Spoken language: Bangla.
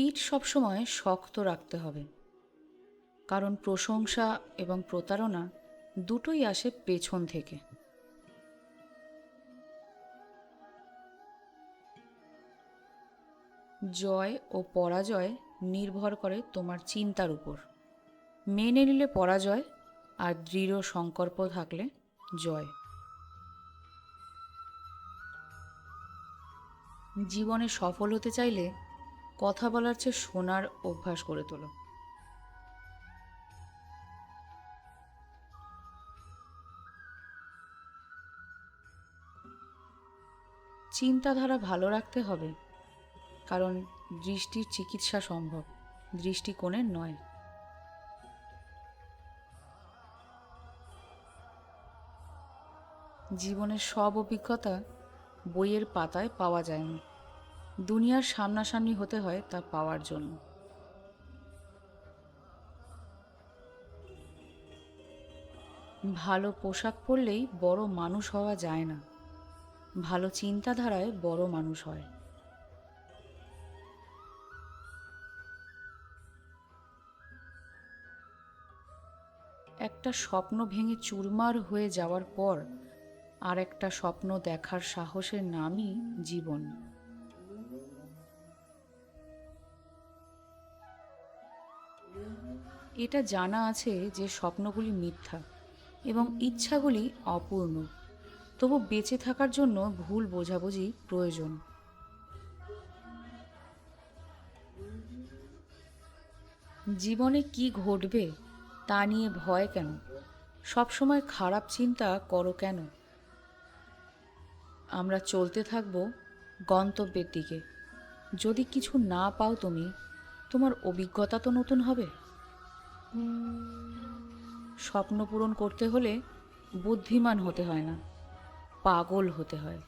পিঠ সবসময় শক্ত রাখতে হবে, কারণ প্রশংসা এবং প্রতারণা দুটোই আসে পেছন থেকে। জয় ও পরাজয় নির্ভর করে তোমার চিন্তার উপর। মেনে নিলে পরাজয়, আর দৃঢ় সংকল্প থাকলে জয়। জীবনে সফল হতে চাইলে কথা বলার চেয়ে শোনার অভ্যাস করে তোলো। চিন্তাধারা ভালো রাখতে হবে, কারণ দৃষ্টির চিকিৎসা সম্ভব, দৃষ্টিকোণের নয়। জীবনের সব অভিজ্ঞতা বইয়ের পাতায় পাওয়া যায় না, দুনিয়ার সামনাসামনি হতে হয় তা পাওয়ার জন্য। ভালো পোশাক পরলেই বড় মানুষ হওয়া যায় না, ভালো চিন্তাধারায় বড় মানুষ হয়। একটা স্বপ্ন ভেঙে চুরমার হয়ে যাওয়ার পর আর একটা স্বপ্ন দেখার সাহসের নামই জীবন। এটা জানা আছে যে স্বপ্নগুলি মিথ্যা এবং ইচ্ছাগুলি অপূর্ণ, তবু বেঁচে থাকার জন্য ভুল বোঝাবুঝি প্রয়োজন। জীবনে কি ঘটবে তা নিয়ে ভয় কেন? সবসময় খারাপ চিন্তা করো কেন? আমরা চলতে থাকব গন্তব্যের দিকে। যদি কিছু না পাও তুমি, তোমার অভিজ্ঞতা তো নতুন হবে। স্বপ্ন পূরণ করতে হলে বুদ্ধিমান হতে হয় না, পাগল হতে হয়।